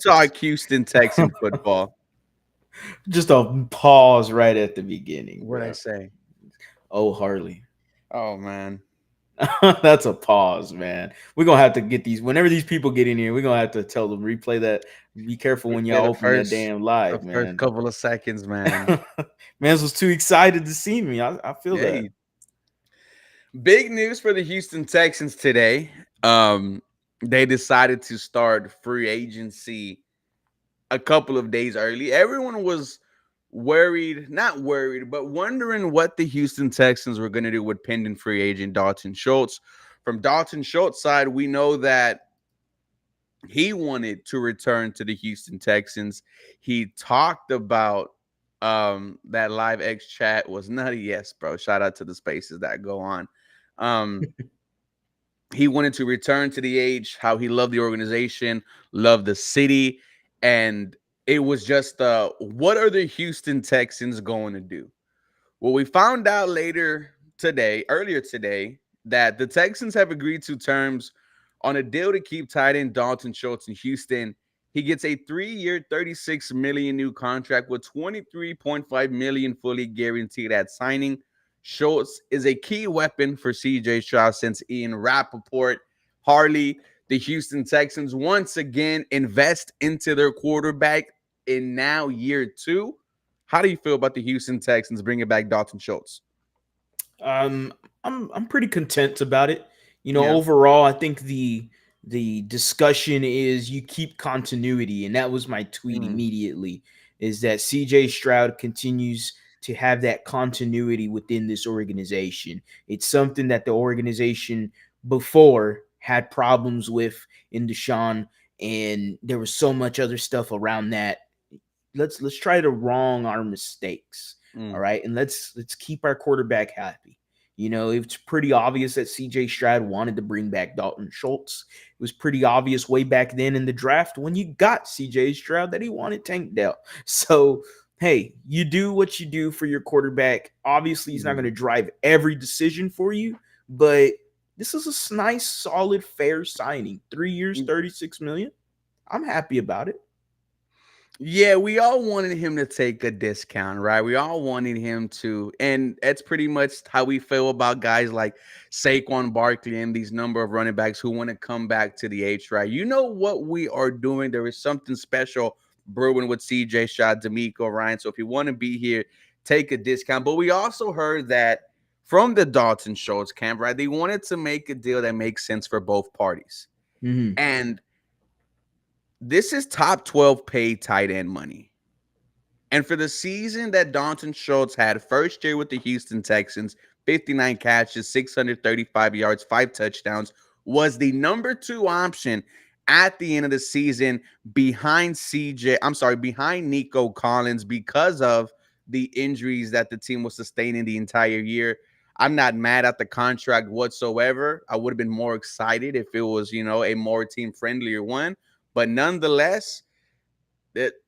Talk Houston Texan football. Just a pause right at the beginning, What'd I bro. say? Oh, Harley. Oh man. That's a pause, man. We're gonna have to get these whenever these people get in here, we're gonna have to tell them replay that. Be careful when Replay y'all open that damn the live, first man. couple of seconds, man. Mans was too excited to see me. I feel that. Hey, big news for the Houston Texans today. They decided to start free agency a couple of days early. Everyone was worried, not worried, but wondering what the Houston Texans were going to do with pending free agent Dalton Schultz. From Dalton Schultz side, we know that he wanted to return to the Houston Texans. He talked about that live X chat was nutty. Yes, bro. Shout out to the spaces that go on. Um he wanted to return to the age, how he loved the organization, loved the city, and it was just what are the Houston Texans going to do? Well, we found out earlier today, that the Texans have agreed to terms on a deal to keep tight end Dalton Schultz in Houston. He gets a 3-year, 36 million new contract with 23.5 million fully guaranteed at signing. Schultz is a key weapon for CJ Stroud since Ian Rappaport, Harley, the Houston Texans once again invest into their quarterback in now year 2. How do you feel about the Houston Texans bringing back Dalton Schultz? Um, I'm pretty content about it. Yeah. Overall, I think the discussion is you keep continuity, and that was my tweet Mm. immediately. Is that CJ Stroud continues to have that continuity within this organization? It's something that the organization before had problems with in Deshaun, and there was so much other stuff around that. Let's try to wrong our mistakes. All Mm. right. And let's keep our quarterback happy. It's pretty obvious that CJ Stroud wanted to bring back Dalton Schultz. It was pretty obvious way back then in the draft when you got CJ Stroud that he wanted Tank Dell. So, hey, you do what you do for your quarterback. Obviously, he's not going Mm. to drive every decision for you, but this is a nice, solid, fair signing. 3 years, 36 million. I'm happy about it. Yeah, we all wanted him to take a discount, right? We all wanted him to, and that's pretty much how we feel about guys like Saquon Barkley and these number of running backs who want to come back to the H, right? You know what we are doing? There is something special brewing with CJ Stroud, D'Amico Ryan. So if you want to be here, take a discount. But we also heard that from the Dalton Schultz camp, right? They wanted to make a deal that makes sense for both parties. Mm-hmm. And this is top 12 paid tight end money. And for the season that Dalton Schultz had, first year with the Houston Texans, 59 catches, 635 yards, 5 touchdowns, was the number 2 option at the end of the season behind Nico Collins because of the injuries that the team was sustaining the entire year. I'm not mad at the contract whatsoever. I would have been more excited if it was, a more team friendlier one. But nonetheless,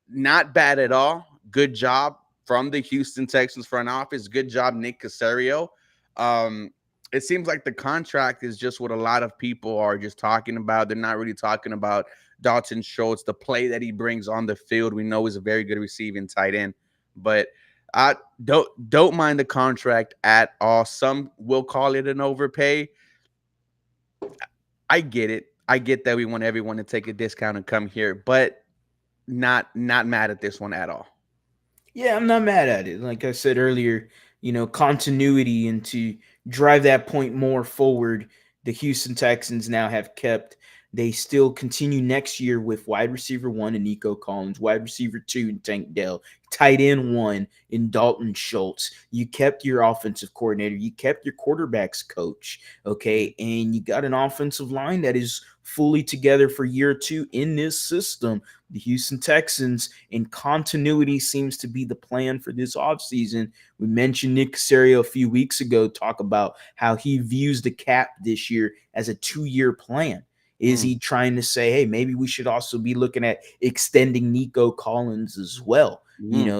not bad at all. Good job from the Houston Texans front office. Good job, Nick Caserio. It seems like the contract is just what a lot of people are just talking about. They're not really talking about Dalton Schultz, the play that he brings on the field. We know he's a very good receiving tight end, but I don't mind the contract at all. Some will call it an overpay. I get it. I get that we want everyone to take a discount and come here, but not mad at this one at all. Yeah, I'm not mad at it. Like I said earlier, continuity and to drive that point more forward, the Houston Texans now have kept. They still continue next year with wide receiver 1 in Nico Collins, wide receiver 2 in Tank Dell, tight end 1 in Dalton Schultz. You kept your offensive coordinator, you kept your quarterbacks coach, okay, and you got an offensive line that is fully together for year 2 in this system. The Houston Texans, in continuity, seems to be the plan for this offseason. We mentioned Nick Caserio a few weeks ago talk about how he views the cap this year as a 2-year plan. Is he trying to say, hey, maybe we should also be looking at extending Nico Collins as well?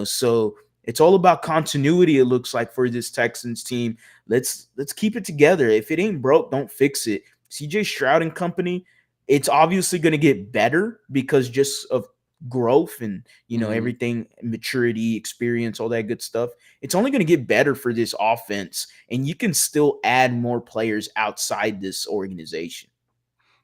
So it's all about continuity, it looks like, for this Texans team. Let's keep it together. If it ain't broke, don't fix it. CJ Stroud and company, It's obviously going to get better because just of growth and Mhm. everything, maturity, experience, all that good stuff. It's only going to get better for this offense, and you can still add more players outside this organization.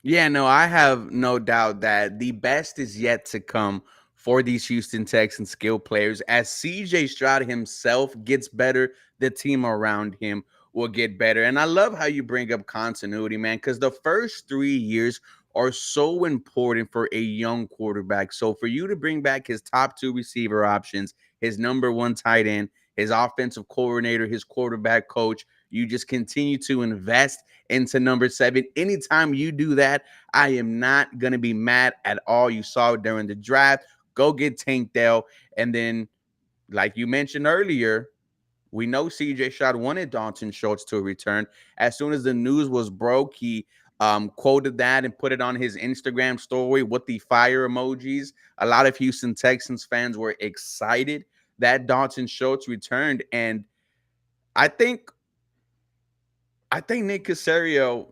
Yeah, no, I have no doubt that the best is yet to come for these Houston Texans skill players. As CJ Stroud himself gets better, the team around him will get better. And I love how you bring up continuity, man, because the first 3 years are so important for a young quarterback. So for you to bring back his top two receiver options, his number one tight end, his offensive coordinator, his quarterback coach, you just continue to invest into number seven. Anytime you do that, I am not going to be mad at all. You saw it during the draft. Go get Tank Dell. And then, like you mentioned earlier, we know CJ Stroud wanted Dalton Schultz to return. As soon as the news was broke, he quoted that and put it on his Instagram story with the fire emojis. A lot of Houston Texans fans were excited that Dalton Schultz returned. And I think I think Nick Casario,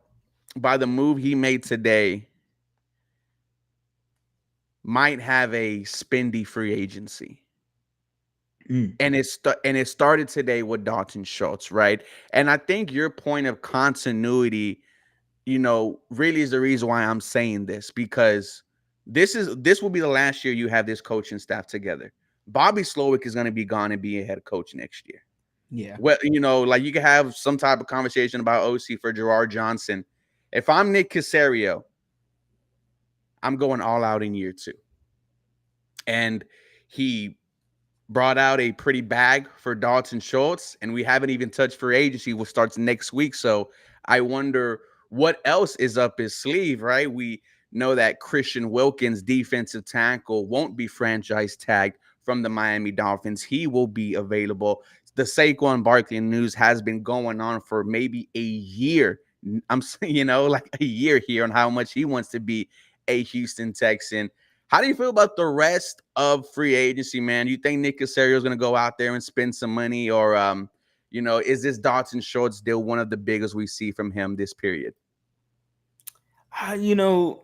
by the move he made today, might have a spendy free agency. Mm, And it started today with Dalton Schultz, right? And I think your point of continuity, really is the reason why I'm saying this, because this will be the last year you have this coaching staff together. Bobby Slowick is going to be gone and be a head coach next year. yeah. Well, like you could have some type of conversation about OC for Gerard Johnson. If I'm Nick Casario, I'm going all out in year two. And he brought out a pretty bag for Dalton Schultz, and we haven't even touched free agency, which starts next week. So I wonder what else is up his sleeve, right? We know that Christian Wilkins, defensive tackle, won't be franchise tagged from the Miami Dolphins. He will be available. The Saquon Barkley news has been going on for maybe a year. I'm saying, like a year here on how much he wants to be a Houston Texan. How do you feel about the rest of free agency, man? You think Nick Casario is going to go out there and spend some money, or is this Dalton Schultz deal one of the biggest we see from him this period? Uh, you know,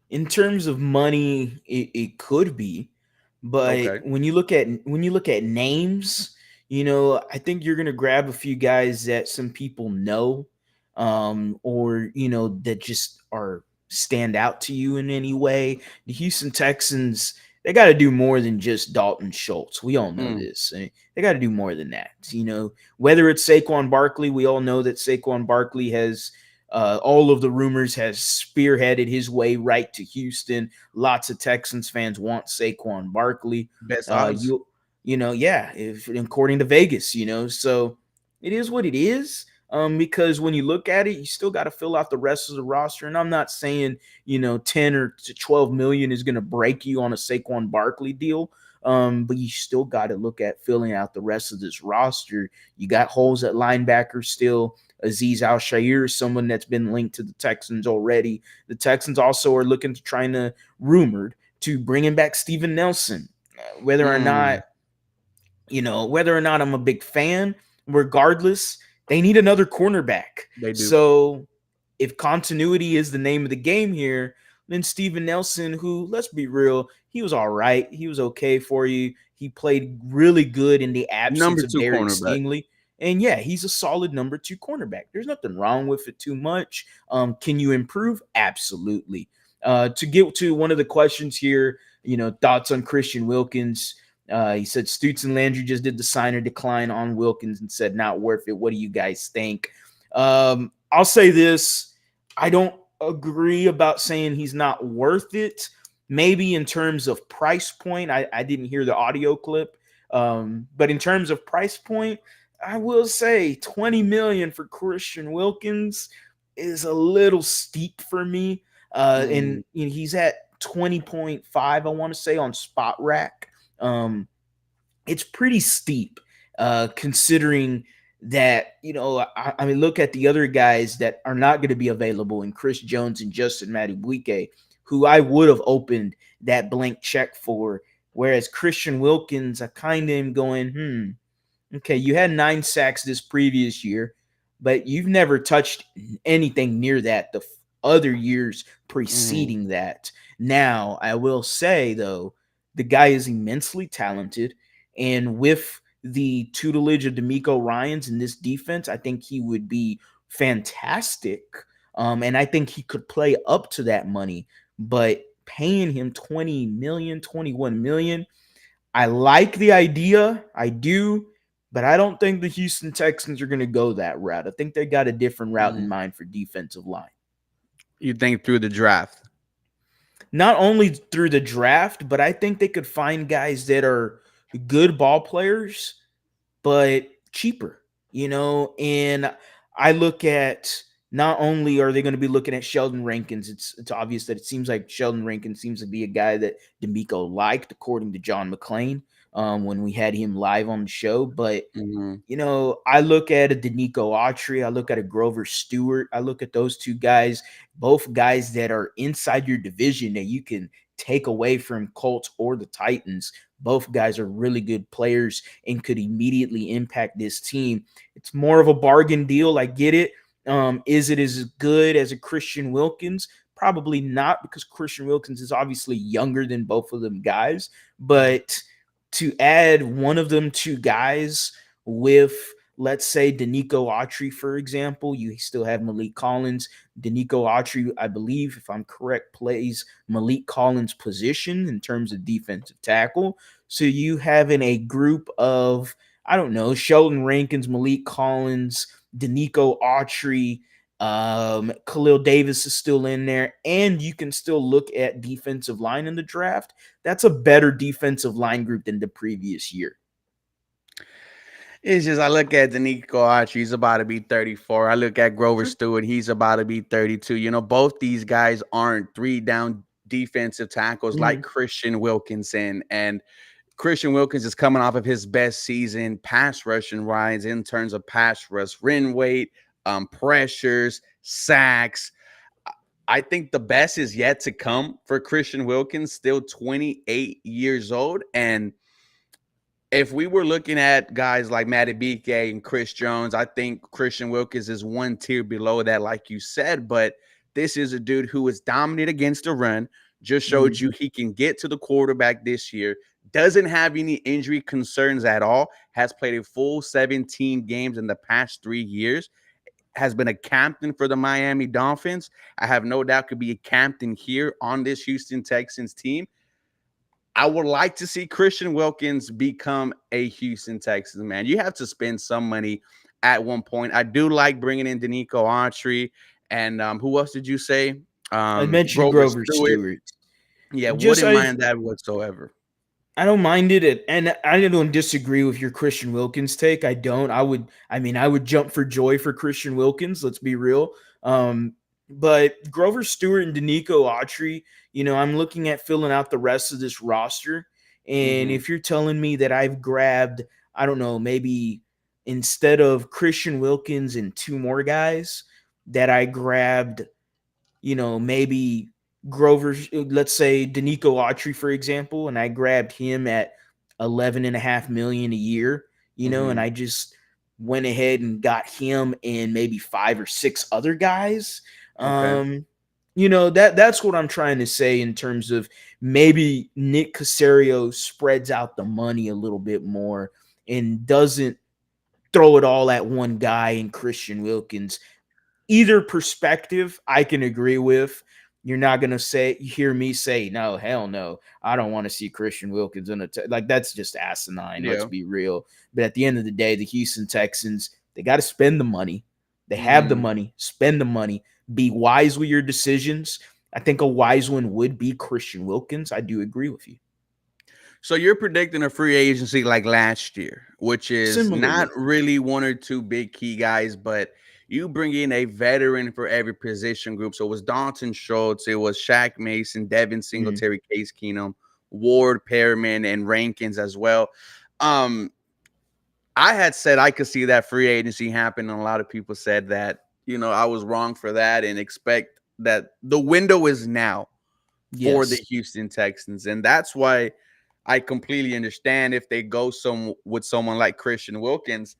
in terms of money, it could be, but Okay. when you look at names, I think you're gonna grab a few guys that some people know, or that just are stand out to you in any way. The Houston Texans, they got to do more than just Dalton Schultz. We all know Mm, this. They got to do more than that. Whether it's Saquon Barkley, we all know that Saquon Barkley has all of the rumors has spearheaded his way right to Houston. Lots of Texans fans want Saquon Barkley. best Uh, odds. you yeah, if according to Vegas, so it is what it is. Because when you look at it, you still got to fill out the rest of the roster. And I'm not saying 10 or to 12 million is going to break you on a Saquon Barkley deal. But you still got to look at filling out the rest of this roster. You got holes at linebacker still. Aziz Al Shair is someone that's been linked to the Texans already. The Texans also are looking to trying to rumored to bringing back Steven Nelson. Whether or not Mm, whether or not I'm a big fan, regardless, they need another cornerback. they do. So if continuity is the name of the game here, then Steven Nelson, who, let's be real, he was all right. He was okay for you. He played really good in the absence Number of two Derek cornerback. Stingley. And yeah, he's a solid number two cornerback. There's nothing wrong with it too much. Can you improve? Absolutely. To get to one of the questions here, thoughts on Christian Wilkins. He said Stutz and Landry just did the sign or decline on Wilkins and said not worth it. What do you guys think? I'll say this. I don't agree about saying he's not worth it. Maybe in terms of price point, I didn't hear the audio clip. But in terms of price point, I will say 20 million for Christian Wilkins is a little steep for me. Mm, And he's at 20.5, I want to say, on Spot Rack. It's pretty steep, considering that I mean, look at the other guys that are not going to be available in Chris Jones and Justin Madubuike, who I would have opened that blank check for. Whereas Christian Wilkins, I kind of am going, okay, you had 9 sacks this previous year, but you've never touched anything near that other years Mhm. preceding that. Now, I will say though, the guy is immensely talented, and with the tutelage of D'Amico Ryans in this defense, I think he would be fantastic. And I think he could play up to that money, but paying him 20 million, 21 million, I like the idea. I do, but I don't think the Houston Texans are going to go that route. I think they got a different route in Mhm. mind for defensive line. You think through the draft? Not only through the draft, but I think they could find guys that are good ball players but cheaper, and I look at, not only are they going to be looking at Sheldon Rankins, it's obvious that it seems like Sheldon Rankins seems to be a guy that D'Amico liked, according to John McClain, when we had him live on the show. But Mhm. I look at a Danico Autry, I look at a Grover Stewart, I look at those two guys, both guys that are inside your division that you can take away from Colts or the Titans. Both guys are really good players and could immediately impact this team. It's more of a bargain deal. I get it. Is it as good as a Christian Wilkins? Probably not, because Christian Wilkins is obviously younger than both of them guys. But to add one of them two guys with, let's say, Danico Autry, for example, you still have Malik Collins. Danico Autry, I believe, if I'm correct, plays Malik Collins' position in terms of defensive tackle. So you having a group of, I don't know, Sheldon Rankins, Malik Collins, Danico Autry, Khalil Davis is still in there, and you can still look at defensive line in the draft. That's a better defensive line group than the previous year. It's just I look at Danico Archie, he's about to be 34. I look at Grover Sure. Stewart, he's about to be 32. Both these guys aren't three down defensive tackles like Mhm. Christian Wilkinson. And Christian Wilkins is coming off of his best season pass rushing wise in terms of pass rush, run weight, pressures, sacks. I think the best is yet to come for Christian Wilkins, still 28 years old. And if we were looking at guys like Matty BK and Chris Jones, I think Christian Wilkins is one tier below that, like you said. But this is a dude who is dominant against the run, just showed Mhm. you he can get to the quarterback this year, doesn't have any injury concerns at all, has played a full 17 games in the past 3 years, has been a captain for the Miami Dolphins. I have no doubt could be a captain here on this Houston Texans team. I would like to see Christian Wilkins become a Houston Texans, man. You have to spend some money at one point. I do like bringing in Danico Autry and who else did you say? I mentioned Grover Grover Stewart. Stewart. Yeah, Just wouldn't mind that whatsoever. I don't mind it, and I don't disagree with your Christian Wilkins take. I don't. I would jump for joy for Christian Wilkins. Let's be real. Um, but Grover Stewart and Danico Autry, I'm looking at filling out the rest of this roster, and Hmm. if you're telling me that I've grabbed, I don't know, maybe instead of Christian Wilkins and two more guys, that I grabbed, maybe Grover, let's say Danico Autry, for example, and I grabbed him at 11.5 million a year, and Hmm. I just went ahead and got him and maybe five or six other guys. Okay. That's what I'm trying to say in terms of maybe Nick Casario spreads out the money a little bit more and doesn't throw it all at one guy in Christian Wilkins. Either perspective I can agree with. You're not gonna hear me say no, hell no. I don't want to see Christian Wilkins in like that's just asinine. Let's Yeah. be real. But at the end of the day, the Houston Texans, they got to spend the money. They have the Hmm. money. Spend the money. Be wise with your decisions. I think a wise one would be Christian Wilkins. I do agree with you. So you're predicting a free agency like last year, which is not Similarly. really one or two big key guys, but you bring in a veteran for every position group. So it was Dalton Schultz, it was Shaq Mason, Devin Mhm. Singletary, Case Keenum, Ward, Perriman, and Rankins as well. Um, I had said I could see that free agency happen, and a lot of people said that I was wrong for that, and expect that the window is now for the Yes. Houston Texans, and that's why I completely understand if they go with someone like Christian Wilkins.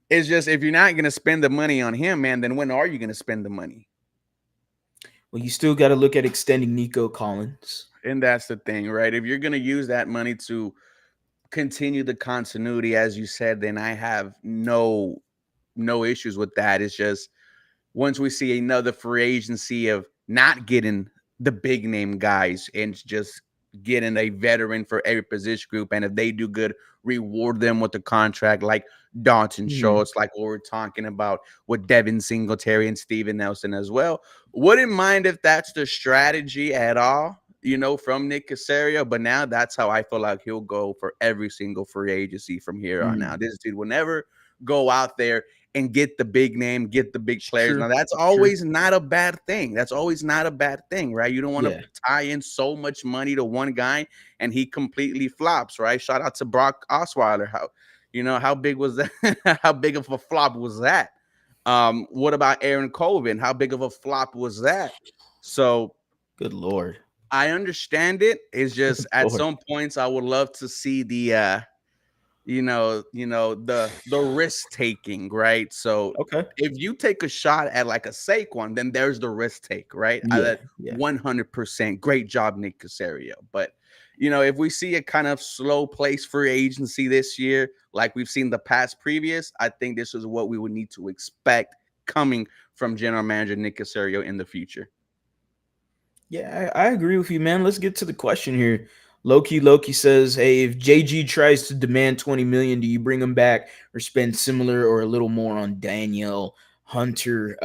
It's just if you're not going to spend the money on him, man, then when are you going to spend the money? Well, you still got to look at extending Nico Collins. And that's the thing, right? If you're gonna use that money to continue the continuity, as you said, then I have no issues with that. It's just once we see another free agency of not getting the big name guys and just getting a veteran for every position group, and if they do good, reward them with a contract like Dalton Hmm. Schultz, like what we're talking about with Devin Singletary and Steven Nelson as well. Wouldn't mind if that's the strategy at all, from Nick Casario. But now that's how I feel like he'll go for every single free agency from here on Hmm. out. This dude will never go out there and get the big name, get the big players. Now True. that's True. always not a bad thing. That's always not a bad thing, right? You don't want to Yeah. tie in so much money to one guy and he completely flops, right? Shout out to Brock Osweiler. How big was that? How big of a flop was that? What about Aaron Colvin? How big of a flop was that? So Good Lord. I understand it. It's just Good at Lord. some points I would love to see the risk taking, right? So Okay. if you take a shot at like a Saquon, then there's the risk take, right? I Yeah. that Yeah. 100% great job, Nick Casario. But if we see a kind of slow place free agency this year, like we've seen the past previous, I think this is what we would need to expect coming from general manager Nick Casario in the future. Yeah, I agree with you, man. Let's get to the question here. Loki says, "Hey, if JG tries to demand 20 million, do you bring him back or spend similar or a little more on Danielle Hunter?"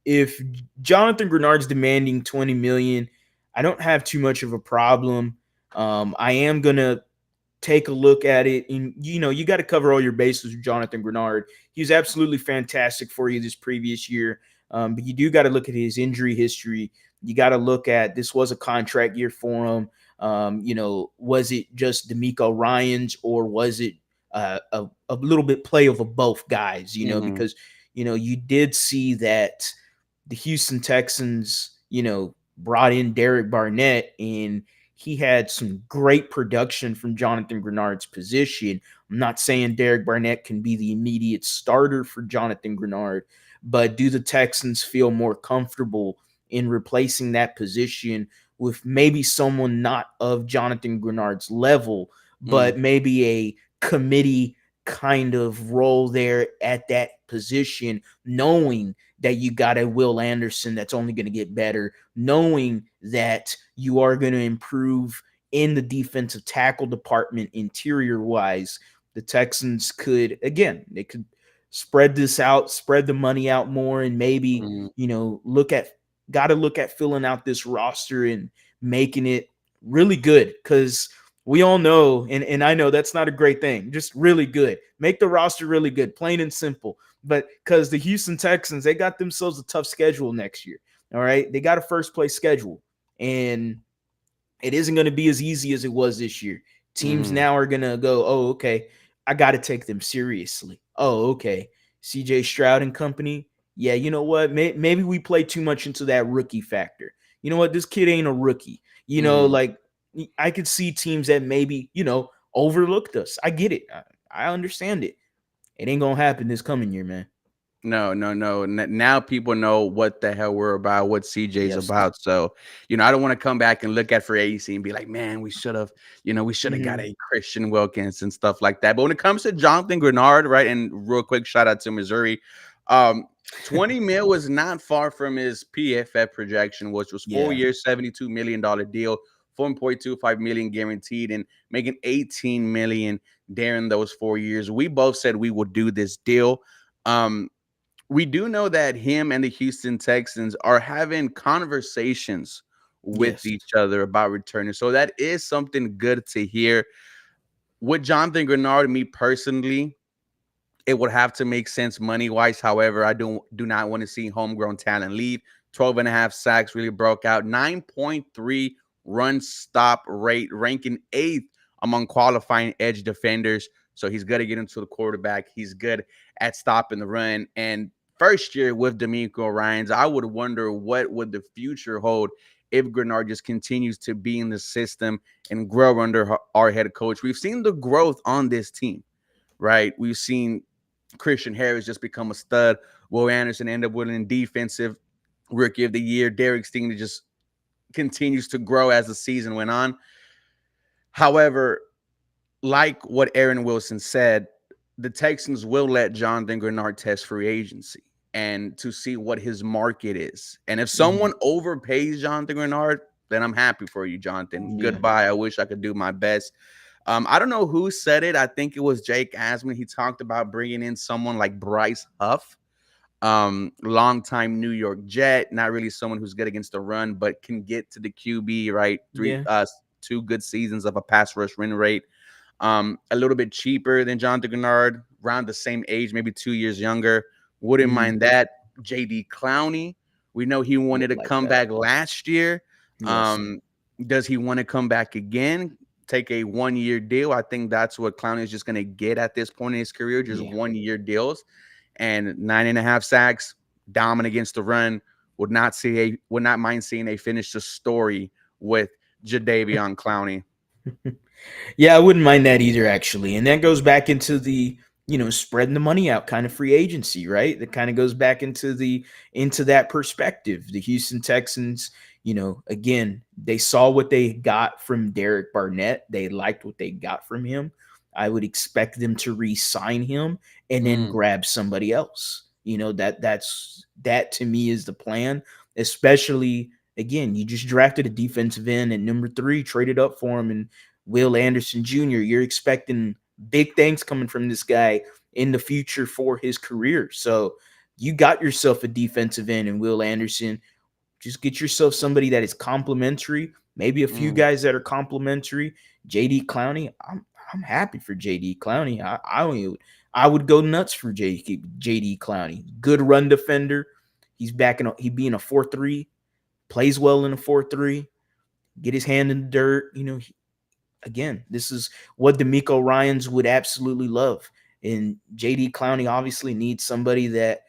If Jonathan Grenard's demanding 20 million, I don't have too much of a problem. I am gonna take a look at it. And you got to cover all your bases with Jonathan Grenard. He was absolutely fantastic for you this previous year, but you do got to look at his injury history. You got to look at this was a contract year for him. Was it just D'Amico Ryans or was it a little bit play of both guys? Hmm. Because you did see that the Houston Texans, brought in Derek Barnett and he had some great production from Jonathan Grenard's position. I'm not saying Derek Barnett can be the immediate starter for Jonathan Grenard, but do the Texans feel more comfortable in replacing that position with maybe someone not of Jonathan Grenard's level, but Mm, maybe a committee kind of role there at that position, knowing that you got a Will Anderson that's only going to get better, knowing that you are going to improve in the defensive tackle department interior wise. The Texans could, again, they could spread this out, spread the money out more, and maybe, mm, got to look at filling out this roster and making it really good because we all know, and I know that's not a great thing, just really good. Make the roster really good, plain and simple. But because the Houston Texans, they got themselves a tough schedule next year. All right. They got a first place schedule, and it isn't going to be as easy as it was this year. Teams mm. now are going to go, oh, okay, I got to take them seriously. Oh, okay. CJ Stroud and company. Yeah, you know what? Maybe we play too much into that rookie factor. You know what? This kid ain't a rookie. Mm. Like I could see teams that maybe, overlooked us. I get it. I understand it. It ain't going to happen this coming year, man. No, no, no. Now people know what the hell we're about, what CJ's Yes. about. So, I don't want to come back and look at free agency and be like, man, we should have got Hmm. a Christian Wilkins and stuff like that. But when it comes to Jonathan Grenard, right? And real quick, shout out to Missouri. Um, 20 mil was not far from his PFF projection, which was four Yeah. years, $72 million deal, 4.25 million guaranteed, and making 18 million during those 4 years. We both said we would do this deal. Um, we do know that him and the Houston Texans are having conversations with Yes. each other about returning. So that is something good to hear. With Jonathan Grenard, me personally, it would have to make sense money wise. However, I do not want to see homegrown talent leave. 12 and a half sacks really broke out. 9.3 run stop rate, ranking eighth among qualifying edge defenders. So he's good to get into the quarterback. He's good at stopping the run. And first year with D'Amico Ryans, I would wonder what would the future hold if Grenard just continues to be in the system and grow under our head coach. We've seen the growth on this team, right? We've seen Christian Harris just become a stud. Will Anderson end up winning defensive Rookie of the Year. Derek Stingley just continues to grow as the season went on. However, like what Aaron Wilson said, the Texans will let Jonathan Grenard test free agency and to see what his market is. And if Mhm. someone overpays Jonathan Grenard, then I'm happy for you, Jonathan. Yeah. Goodbye. I wish I could do my best. I don't know who said it. I think it was Jake Asman. He talked about bringing in someone like Bryce Huff, longtime New York Jet, not really someone who's good against the run, but can get to the QB, right? Yeah. 2 good seasons of a pass rush win rate. A little bit cheaper than Jonathan Grenard, around the same age, maybe 2 years younger. Wouldn't Mhm. mind that. JD Clowney, we know he wanted Would to like come that. back last year. Yes. Um, does he want to come back again? Take a 1 year deal? I think that's what Clowney is just going to get at this point in his career, just Yeah. 1 year deals and 9.5 sacks, dominant against the run. Would not mind seeing a finish the story with Jadeveon Clowney. Yeah, I wouldn't mind that either, actually. And that goes back into the, spreading the money out kind of free agency, right? That kind of goes back into that perspective. The Houston Texans, again, they saw what they got from Derek Barnett. They liked what they got from him. I would expect them to re-sign him and then Mm, grab somebody else. That to me is the plan, especially again, you just drafted a defensive end at number 3, traded up for him, and Will Anderson Jr. You're expecting big things coming from this guy in the future for his career. So you got yourself a defensive end in Will Anderson. Just get yourself somebody that is complimentary, maybe a few mm. guys that are complimentary. JD Clowney, I'm happy for JD Clowney. I would go nuts for JD Clowney. Good run defender. He's back in he being a 4-3, plays well in a 4-3, get his hand in the dirt. Again, this is what D'Amico Ryans would absolutely love. And JD Clowney obviously needs somebody that,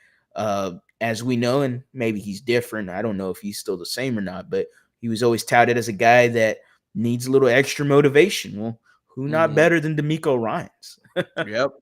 as we know, and maybe he's different. I don't know if he's still the same or not, but he was always touted as a guy that needs a little extra motivation. Well, who not Mhm. better than D'Amico Ryans? Yep.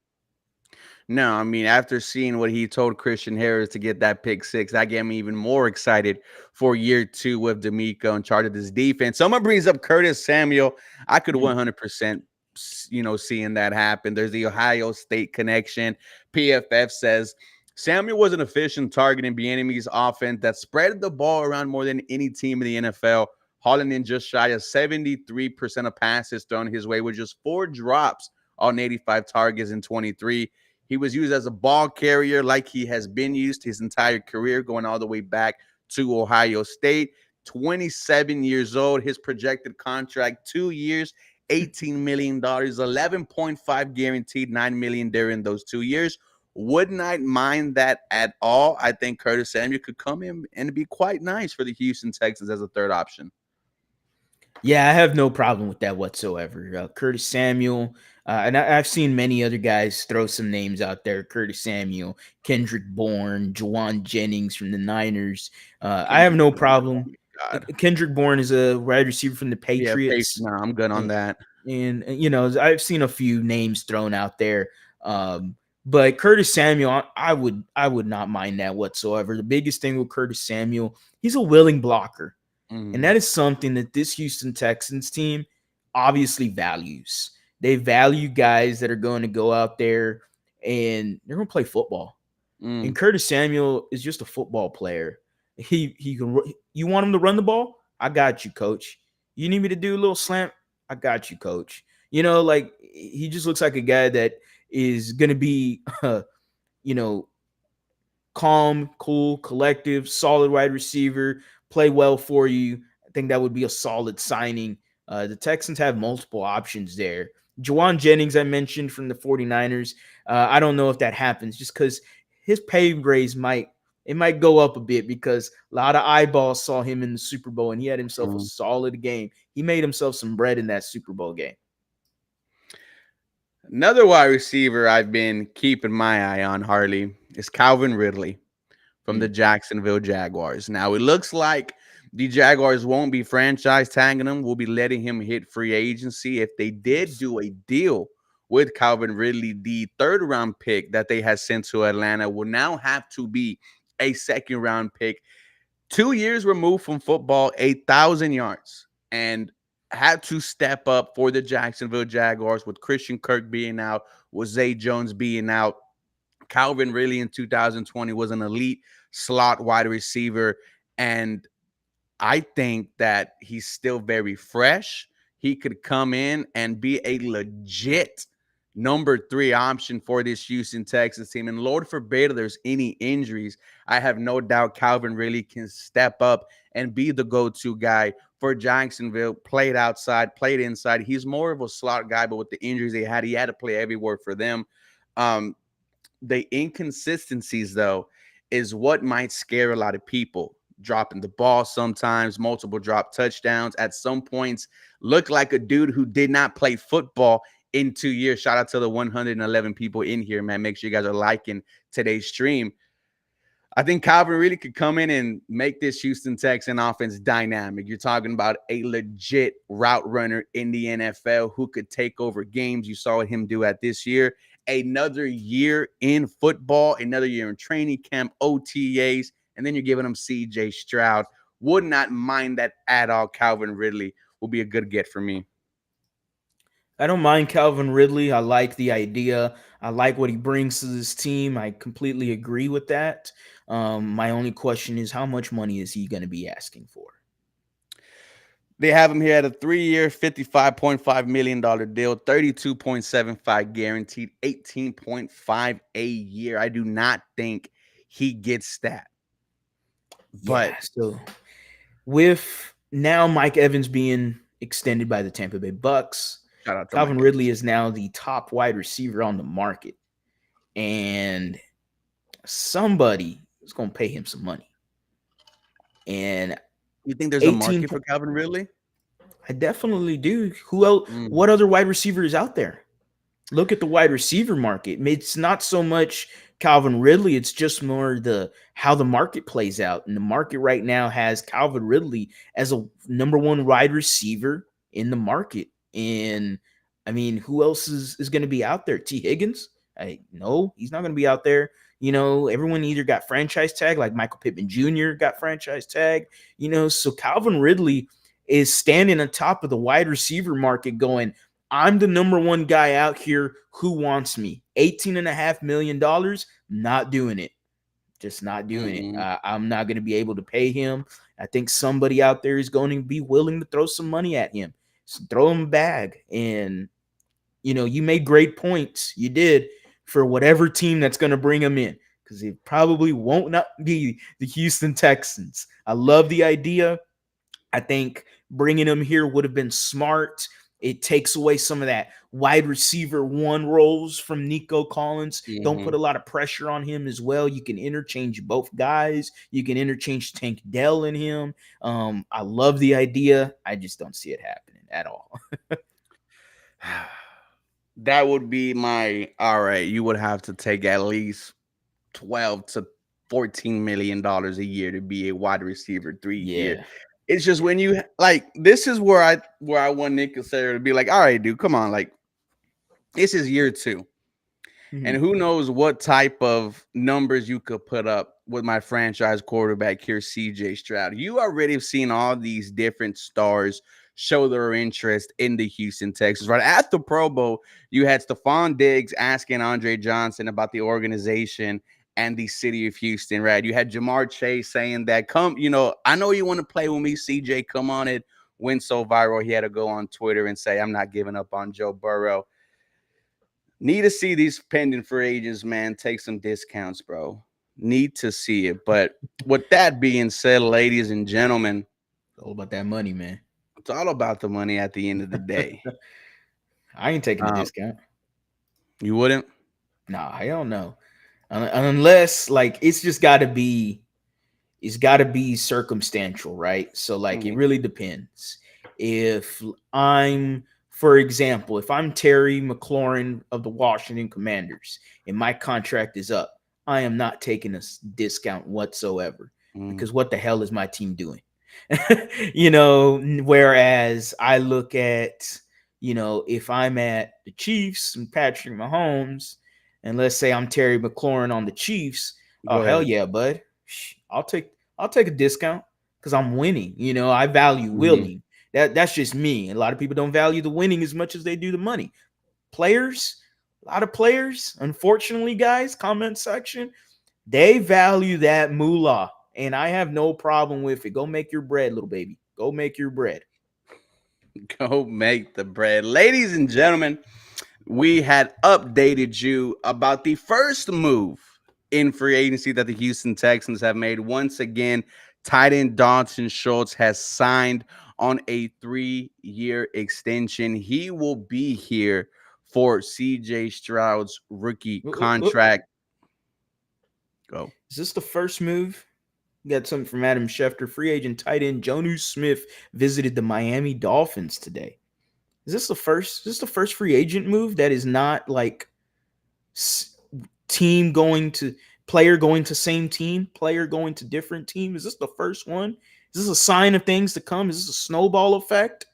No, I mean, after seeing what he told Christian Harris to get that pick six, that got me even more excited for year 2 with D'Amico in charge of this defense. Someone brings up Curtis Samuel. I could Mm, 100%, seeing that happen. There's the Ohio State connection. PFF says Samuel was an efficient target in Bieniemy's offense that spread the ball around more than any team in the NFL, hauling in just shy of 73% of passes thrown his way with just 4 drops on 85 targets in 23. He was used as a ball carrier like he has been used his entire career, going all the way back to Ohio State. 27 years old. His projected contract, 2 years, $18 million, 11.5 guaranteed, $9 million during those 2 years. Would not mind that at all. I think Curtis Samuel could come in and be quite nice for the Houston Texans as a third option. Yeah, I have no problem with that whatsoever. Curtis Samuel, and I've seen many other guys throw some names out there. Curtis Samuel, Kendrick Bourne, Juwan Jennings from the Niners. I have Kendrick no Bourne. Oh problem. my God. Kendrick Bourne is a wide receiver from the Yeah, Patriots, no, I'm good on and, that. I've seen a few names thrown out there. But Curtis Samuel, I would not mind that whatsoever. The biggest thing with Curtis Samuel, he's a willing blocker. And Mm, that is something that this Houston Texans team obviously values. They value guys that are going to go out there and they're going to play football. And mm. Curtis Samuel is just a football player. He can. You want him to run the ball? I got you, coach. You need me to do a little slant? I got you, coach. Like he just looks like a guy that is going to be, you know, calm, cool, collective, solid wide receiver, play well for you. I think that would be a solid signing. The Texans have multiple options there. Juwan Jennings, I mentioned from the 49ers. I don't know if that happens just because his pay raise might go up a bit because a lot of eyeballs saw him in the Super Bowl and he had himself a Mm. solid game. He made himself some bread in that Super Bowl game. Another wide receiver I've been keeping my eye on, Harley, is Calvin Ridley from the Mm. Jacksonville Jaguars. Now, it looks like the Jaguars won't be franchise tagging him. We'll be letting him hit free agency. If they did Yes. do a deal with Calvin Ridley, the third round pick that they had sent to Atlanta will now have to be a second round pick. 2 years removed from football, 8,000 yards, and had to step up for the Jacksonville Jaguars with Christian Kirk being out, with Zay Jones being out. Calvin Ridley in 2020 was an elite slot wide receiver. And I think that he's still very fresh. He could come in and be a legit number 3 option for this Houston Texans team. And Lord forbid there's any injuries. I have no doubt Calvin really can step up and be the go-to guy for Jacksonville. Played outside, played inside. He's more of a slot guy, but with the injuries he had to play everywhere for them. Um, the inconsistencies, though, is what might scare a lot of people. Dropping the ball sometimes, multiple drop touchdowns. At some points, look like a dude who did not play football in 2 years. Shout out to the 111 people in here, man. Make sure you guys are liking today's stream. I think Calvin really could come in and make this Houston Texan offense dynamic. You're talking about a legit route runner in the NFL who could take over games. You saw him do at this year. Another year in football, another year in training camp, OTAs, and then you're giving him CJ Stroud. Would not mind that at all. Calvin Ridley will be a good get for me. I don't mind Calvin Ridley. I like the idea. I like what he brings to this team. I completely agree with that. My only question is, how much money is he going to be asking for? They have him here at a 3-year, $55.5 million deal, 32.75 guaranteed, 18.5 a year. I do not think he gets that. But Yeah. So with now Mike Evans being extended by the Tampa Bay Bucks, shout out to Calvin Mike Ridley Evans. is now the top wide receiver on the market. And somebody is going to pay him some money. And You think there's a 18 market for Calvin Ridley? I definitely do. Who else? What other wide receiver is out there? Look at the wide receiver market. It's not so much Calvin Ridley, it's just more the how the market plays out. And the market right now has Calvin Ridley as a number 1 wide receiver in the market. And I mean, who else is going to be out there? T. Higgins? No, he's not going to be out there. You know, everyone either got franchise tag, like Michael Pittman Jr. got franchise tag, you know, so Calvin Ridley is standing on top of the wide receiver market going, I'm the number 1 guy out here. Who wants me? $18.5 million? Not doing it. Just not doing it. I'm not going to be able to pay him. I think somebody out there is going to be willing to throw some money at him. So throw him a bag. And, you know, you made great points. You did for whatever team that's going to bring him in, because it probably won't not be the Houston Texans. I love the idea. I think bringing him here would have been smart. It takes away some of that wide receiver 1 roles from Nico Collins. Don't put a lot of pressure on him as well. You can interchange both guys. You can interchange Tank Dell in him. I love the idea. I just don't see it happening at all. That would be my all right. You would have to take at least 12 to $14 million a year to be a wide receiver 3 here. Yeah. It's just when you like this is where I want Nick Casario to be like, all right, dude, come on, like this is year 2. And who knows what type of numbers you could put up with my franchise quarterback here, CJ Stroud. You already have seen all these different stars show their interest in the Houston Texans. Right at the Pro Bowl, you had Stephon Diggs asking Andre Johnson about the organization and the city of Houston, right? You had Jamar Chase saying that, come, you know, I know you want to play with me, CJ, come on it. Went so viral, he had to go on Twitter and say, I'm not giving up on Joe Burrow. Need to see these pending free agents, man, take some discounts, bro. Need to see it. But with that being said, ladies and gentlemen, It's all about that money, man. it's all about the money at the end of the day. I ain't taking a discount. You wouldn't? Nah, I don't know. Unless, like, it's got to be circumstantial, right? So, like, it really depends. If I'm, for example, if I'm Terry McLaurin of the Washington Commanders and my contract is up, I am not taking a discount whatsoever, because what the hell is my team doing? You know, whereas I look at, you know, if I'm at the Chiefs and Patrick Mahomes, and let's say I'm Terry McLaurin on the Chiefs, oh hell yeah, bud, I'll take I'll take a discount because I'm winning. I value Mhm. winning. That's just me. A lot of people don't value the winning as much as they do the money. Players, a lot of players, unfortunately, guys, comment section, they value that moolah. And I have no problem with it. Go make your bread, little baby. Go make your bread. Go make the bread. Ladies and gentlemen, we had updated you about the first move in free agency that the Houston Texans have made. Once again, tight end Dalton Schultz has signed on a 3-year extension. He will be here for CJ Stroud's rookie contract. Go. Is this the first move? We got something from Adam Schefter. Free agent tight end Jonnu Smith visited the Miami Dolphins today. Is this the first free agent move that is not like team going to player going to same team, player going to different team? Is this the first one? Is this a sign of things to come? Is this a snowball effect?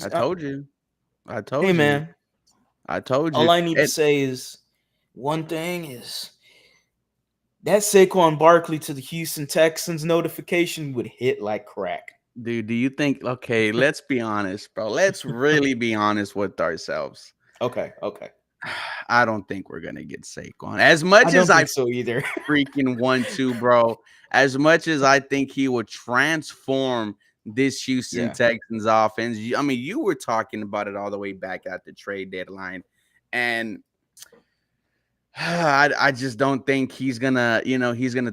I told you. I Hey told you. man, I told all you. I need to say is one thing is that Saquon Barkley to the Houston Texans notification would hit like crack. Dude, do you think, okay, let's be honest, bro. Let's really be honest with ourselves. Okay, okay. I don't think we're gonna get Saquon. As I much as don't I think so either. freaking want to, bro, as much as I think he would transform this Houston Yeah. Texans offense. I mean, you were talking about it all the way back at the trade deadline. And I just don't think he's gonna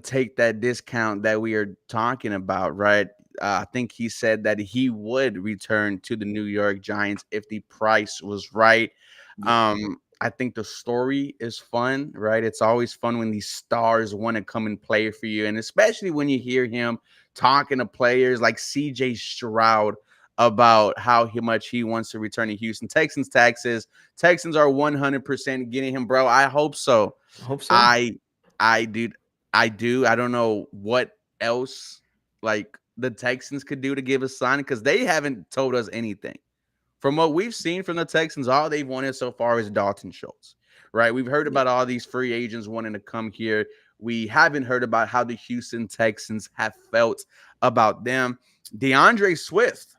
take that discount that we are talking about, right? I think he said that he would return to the New York Giants if the price was right. Yeah. I think the story is fun, right? It's always fun when these stars want to come and play for you, and especially when you hear him talking to players like CJ Stroud about much he wants to return to Houston. Texans are 100% getting him, bro. I hope so. I hope so. I I dude, I do. I don't know what else like the Texans could do to give a sign because they haven't told us anything. From what we've seen from the Texans, all they've wanted so far is Dalton Schultz, right? We've heard Yeah. about all these free agents wanting to come here. We haven't heard about how the Houston Texans have felt about them. DeAndre Swift,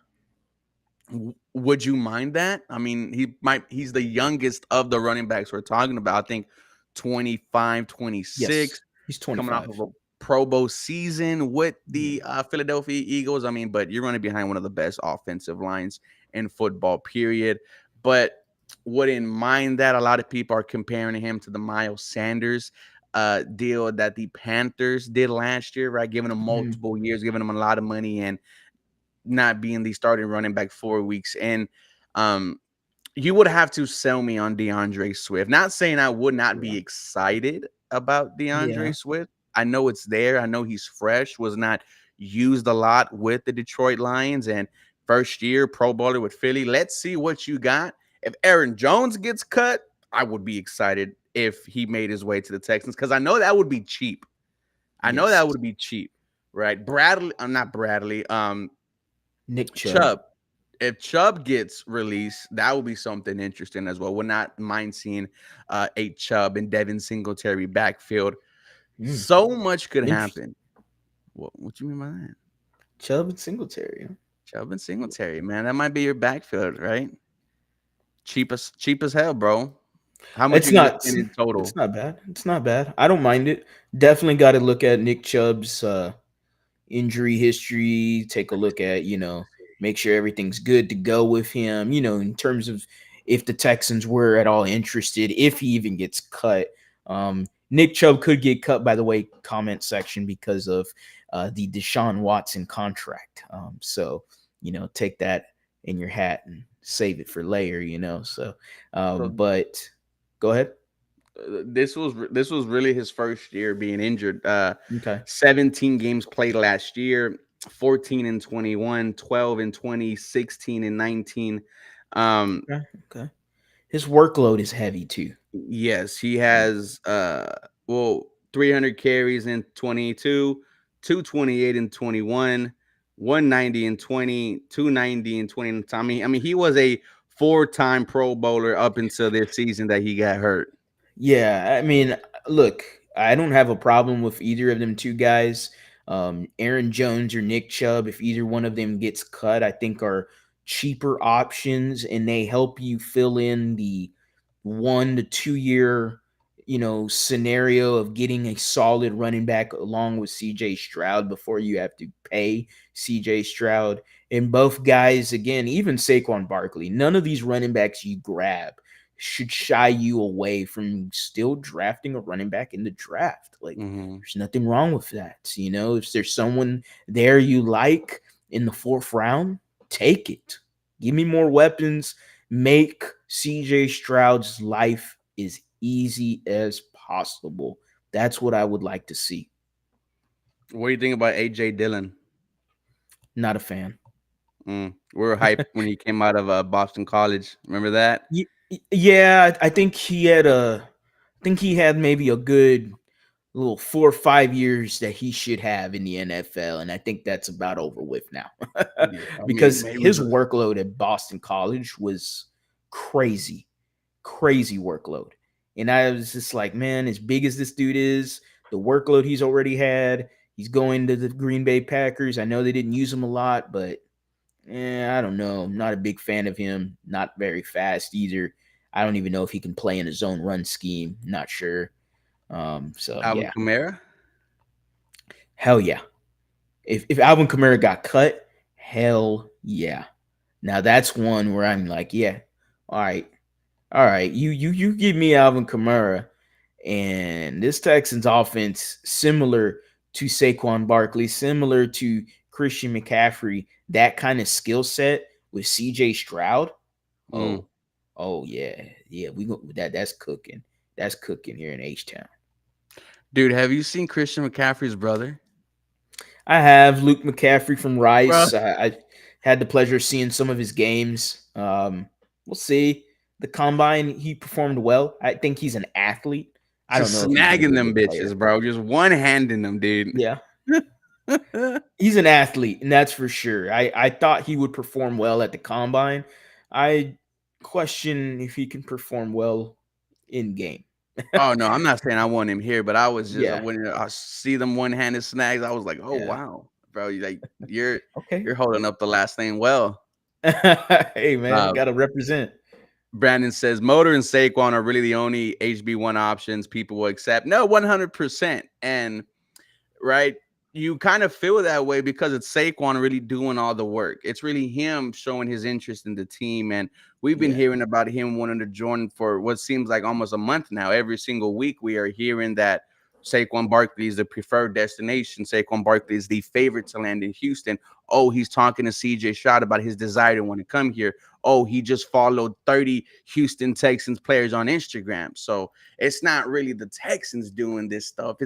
would you mind that? I mean, he's the youngest of the running backs we're talking about. I think 25, Yes. 26, He's coming off 25. of a Pro Bowl season with Yeah. the Philadelphia Eagles. I mean, but you're running behind one of the best offensive lines in football, period. But wouldn't mind that. A lot of people are comparing him to the Miles Sanders deal that the Panthers did last year, right? Giving him Mhm. multiple years, giving him a lot of money, and not being the starting running back 4 weeks. And um, you would have to sell me on DeAndre Swift. Not saying I would not be Yeah. excited about Yeah. DeAndre Swift. I know it's there. I know he's fresh, was not used a lot with the Detroit Lions, and first year Pro Bowler with Philly. Let's see what you got. If Aaron Jones gets cut, I would be excited if he made his way to the Texans because I know that would be cheap. I know Yes. that would be cheap, right? Bradley, I'm not Bradley. Nick Chubb. Chubb. If Chubb gets released, that would be something interesting as well. Would not mind seeing a Chubb and Devin Singletary backfield. Mm. So much could Interesting. happen. What you mean by that? Chubb and Singletary. Huh? Chubb and Singletary, man. That might be your backfield, right? Cheap as hell, bro. How much It's you gonna not. spend in It's total? not bad. It's not bad. I don't mind it. Definitely got to look at Nick Chubb's injury history. Take a look at make sure everything's good to go with him. In terms of if the Texans were at all interested, if he even gets cut. Nick Chubb could get cut, by the way, comment section because of the Deshaun Watson contract. So take that in your hat and save it for later. So, So but go ahead. this was really his first year being injured. Okay. 17 games played last year, 14 and 21, 12 and 20, 16 and 19. Um, Okay. Okay. His workload is heavy too. yes, he Yeah. has 300 carries in 22, 228 and 21, 190 and 20, 290 and 20. I mean, he was a four-time Pro Bowler up until this season that he got hurt. Yeah, I mean, look, I don't have a problem with either of them two guys. Aaron Jones or Nick Chubb, if either one of them gets cut, I think are cheaper options, and they help you fill in the 1 to 2 year, scenario of getting a solid running back along with CJ Stroud before you have to pay CJ Stroud. And both guys, again, even Saquon Barkley, none of these running backs you grab should shy you away from still drafting a running back in the draft. Like, Hmm. there's nothing wrong with that. If there's someone there you like in the fourth round, take it. Give me more weapons. Make CJ Stroud's life as easy as possible. That's what I would like to see. What do you think about AJ Dillon? Not a fan. We were hyped when he came out of Boston College. Remember that? Yeah, I think he had maybe a good little 4 or 5 years that he should have in the NFL, and I think that's about over with now. Yeah, I mean, Because he was his workload at Boston College was crazy, crazy workload. And I was just like, man, as big as this dude is, the workload he's already had, he's going to the Green Bay Packers. I know they didn't use him a lot, but I don't know. I'm not a big fan of him. Not very fast either. I don't even know if he can play in his own run scheme. Not sure. So Alvin yeah, Kamara. hell yeah. If Alvin Kamara got cut, hell yeah. Now that's one where I'm like, yeah, all right, all right. You give me Alvin Kamara, and this Texans offense similar to Saquon Barkley, similar to Christian McCaffrey, that kind of skill set with CJ Stroud. Mm. Oh, oh yeah, yeah. We go that's cooking. That's cooking here in H Town. Dude, have you seen Christian McCaffrey's brother? I have Luke McCaffrey from Bro, Rice. I had the pleasure of seeing some of his games. We'll see. The combine, he performed well. I think he's an athlete. I don't just know if he's going to snagging be a them good bitches, player. bro. Just one handing them, dude. Yeah, he's an athlete, and that's for sure. I thought he would perform well at the combine. I question if he can perform well in game. Oh no, I'm not saying I want him here, but I was just Yeah, when I see them one-handed snags, I was like, oh yeah. wow, bro, you're Okay. you're holding up the last name well. Hey man, Uh, got to represent. Brandon says Motor and Saquon are really the only HB1 options people will accept. No, 100%. And right, you kind of feel that way because it's Saquon really doing all the work. It's really him showing his interest in the team. And we've been Yeah, hearing about him wanting to join for what seems like almost a month now. Every single week, we are hearing that Saquon Barkley is the preferred destination. Saquon Barkley is the favorite to land in Houston. Oh, he's talking to CJ Stroud about his desire to want to come here. Oh, he just followed 30 Houston Texans players on Instagram. So it's not really the Texans doing this stuff.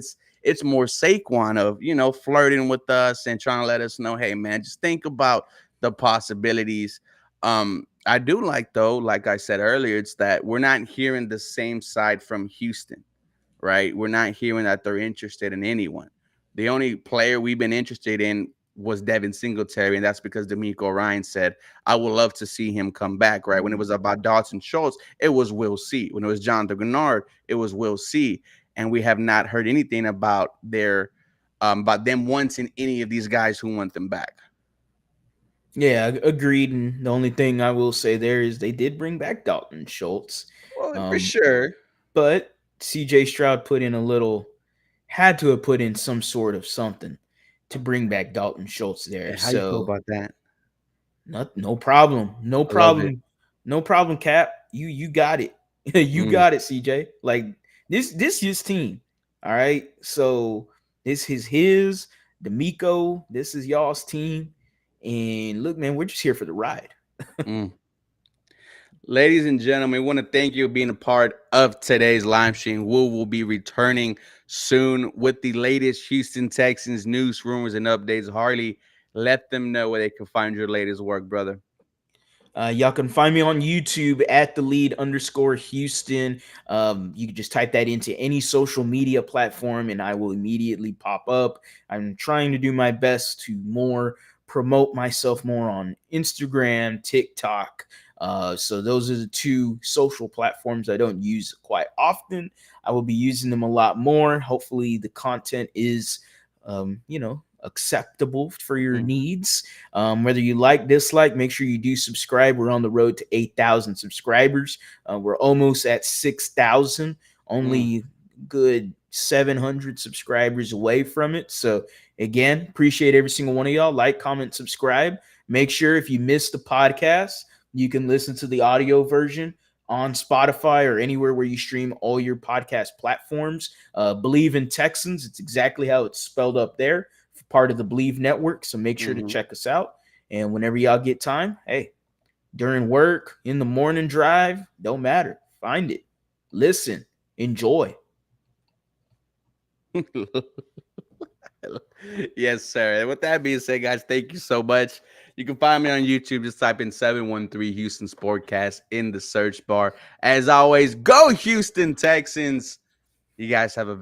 It's more Saquon of, flirting with us and trying to let us know, hey man, just think about the possibilities. I do like though, like I said earlier, it's that we're not hearing the same side from Houston, right? We're not hearing that they're interested in anyone. The only player we've been interested in was Devin Singletary, and that's because D'Amico Ryan said, I would love to see him come back, right? When it was about Dalton Schultz, it was Will C. When it was John Gennard, it was Will C. And we have not heard anything about them wanting any of these guys who want them back. yeah, agreed. And the only thing I will say there is they did bring back Dalton Schultz, Well, for um, sure. but CJ Stroud had to have put in some sort of something to bring back Dalton Schultz there. Yeah, how you feel So about that? no problem, no I love it. problem, no problem. Cap, you got it, you Mm, got it, CJ. Like this his team. All right, so this is his D'Amico. This is y'all's team. And look, man, we're just here for the ride. mm. Ladies and gentlemen, we want to thank you for being a part of today's live stream. We will be returning soon with the latest Houston Texans news, rumors, and updates. Harley, let them know where they can find your latest work, brother. Y'all can find me on YouTube at the lead underscore Houston. You can just type that into any social media platform and I will immediately pop up. I'm trying to do my best to more promote myself more on Instagram, TikTok. So those are the two social platforms I don't use quite often. I will be using them a lot more. Hopefully the content is, acceptable for your Mm, needs. Whether you like, dislike, make sure you do subscribe. We're on the road to 8,000 subscribers. We're almost at 6,000, mm. only good 700 subscribers away from it. So, again, appreciate every single one of y'all. Like, comment, subscribe. Make sure if you missed the podcast, you can listen to the audio version on Spotify or anywhere where you stream all your podcast platforms. Believe in Texans. It's exactly how it's spelled up there, part of the Believe Network. So make sure to Mhm. check us out. And whenever y'all get time, hey, during work, in the morning drive, don't matter. Find it, listen, enjoy. Yes, sir. And with that being said, guys, thank you so much. You can find me on YouTube. Just type in 713 Houston Sportcast in the search bar. As always, go Houston Texans. You guys have a very